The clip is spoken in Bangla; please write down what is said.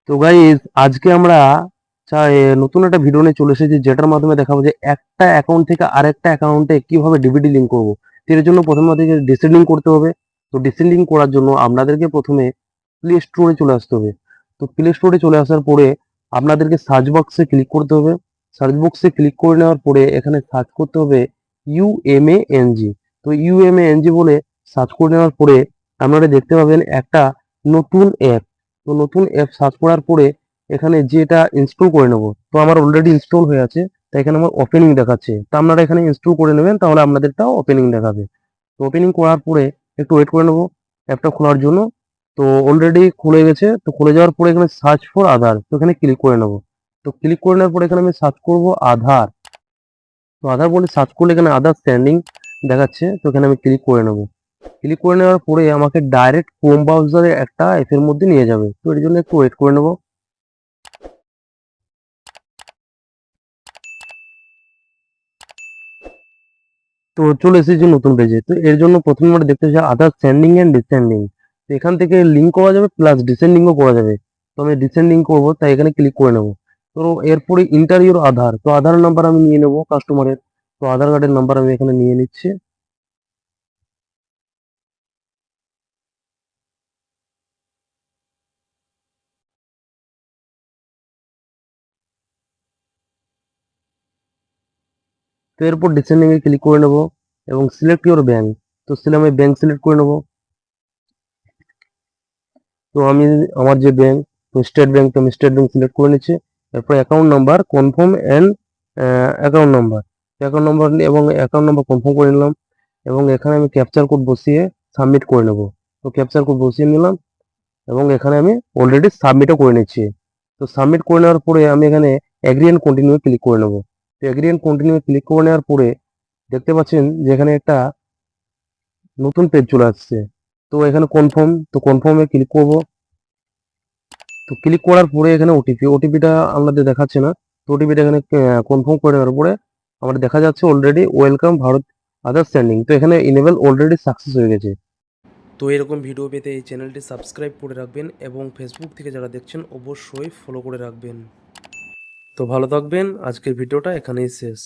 তো গাইস আজকে আমরা নতুন একটা ভিডিও নিয়ে চলে এসেছি, যেটার মাধ্যমে দেখাবো যে একটা অ্যাকাউন্ট থেকে আরেকটা অ্যাকাউন্টে কিভাবে ডিবিটি লিঙ্ক করব। তো এর জন্য প্রথমে আমাদেরকে ডিসেন্ডিং করতে হবে। তো ডিসেন্ডিং করার জন্য আপনাদেরকে প্রথমে প্লে স্টোরে চলে আসতে হবে। তো প্লে স্টোরে চলে আসার পরে আপনাদেরকে সার্চ বক্সে ক্লিক করতে হবে। সার্চ বক্সে ক্লিক করে নেওয়ার পরে এখানে সার্চ করতে হবে ইউএমএএনজি। তো ইউএমএএনজি বলে সার্চ করে নেওয়ার পরে আপনারা দেখতে পাবেন একটা নতুন অ্যাপ। তো নতুন অ্যাপ সার্চ করার পরে এখানে যেটা ইনস্টল করে নেব। তো আমার অলরেডি ইনস্টল হয়ে আছে, তাই এখানে আমার ওপেনিং দেখাচ্ছে। তো আপনারা এখানে ইনস্টল করে নেবেন, তাহলে আপনাদেরটাও ওপেনিং দেখাবে। তো ওপেনিং করার পরে একটু ওয়েট করে নেব অ্যাপটা খোলার জন্য। তো অলরেডি খুলে গেছে। তো খুলে যাওয়ার পরে এখানে সার্চ ফর আধার, তো এখানে ক্লিক করে নেব। তো ক্লিক করে নেওয়ার পরে এখানে আমি সার্চ করব আধার। তো আধার বলে সার্চ করলে এখানে আধার স্ট্যান্ডিং দেখাচ্ছে, তো এখানে আমি ক্লিক করে নেব। ক্লিক করে নেওয়ার পরে আমাকে ডাইরেক্ট ক্রোম ব্রাউজারে একটা অ্যাপের মধ্যে নিয়ে যাবে। তো এর জন্য একটু ওয়েট করে নেব। তো চলে এসেছি নতুন পেজে। তো এর জন্য প্রথমে আমরা দেখতে চাই আধার সেন্ডিং এন্ড ডিসেন্ডিং। তো এখান থেকে লিঙ্ক করা যাবে প্লাস ডিসেন্ডিংও করা যাবে। তো আমি ডিসেন্ডিং করবো, তাই এখানে ক্লিক করে নেব। তো এরপরে ইন্টারভিউর আধার, তো আধার নাম্বার আমি নিয়ে নেব কাস্টমারের। তো আধার কার্ডের নাম্বার আমি এখানে নিয়ে নিচ্ছি। তো এরপর ডিসেন্ডিং এ ক্লিক করে নেব এবং সিলেক্ট ইউর ব্যাংক। তো আমি ব্যাংক সিলেক্ট করে নেব। তো আমি আমার যে ব্যাংক, তো স্টেট ব্যাংক, তো আমি স্টেট ব্যাংক সিলেক্ট করে নিচ্ছি। এরপর account number confirm and account number, এবং অ্যাকাউন্ট নাম্বার কনফার্ম করে নিলাম। এবং এখানে আমি ক্যাপচার কোড বসিয়ে সাবমিট করে নেব। তো ক্যাপচার কোড বসিয়ে নিলাম এবং এখানে আমি অলরেডি সাবমিটও করে নিচ্ছি। তো সাবমিট করে নেওয়ার পরে আমি এখানে এগ্রি এন্ড কন্টিনিউ ক্লিক করে নেব। তো এগ্রি এন্ড কন্টিনিউ ক্লিক করে নেওয়ার পরে দেখতে পাচ্ছেন যে এখানে একটা নতুন পেজ চলে আসছে। তো এখানে কনফার্ম, তো কনফার্মে ক্লিক করব। তো ক্লিক করার পরে এখানে ওটিপিটা আমাদের দেখাচ্ছে না। তো ওটিপিটা এখানে কনফার্ম করে নেওয়ার পরে আমাদের দেখা যাচ্ছে অলরেডি ওয়েলকাম ভারত আধার স্ট্যান্ডিং। তো এখানে ইনেবল অলরেডি সাকসেস হয়ে গেছে। তো এরকম ভিডিও পেতে এই চ্যানেলটি সাবস্ক্রাইব করে রাখবেন এবং ফেসবুক থেকে যারা দেখছেন অবশ্যই ফলো করে রাখবেন। তো ভালো থাকবেন, আজকের ভিডিওটা এখানেই শেষ।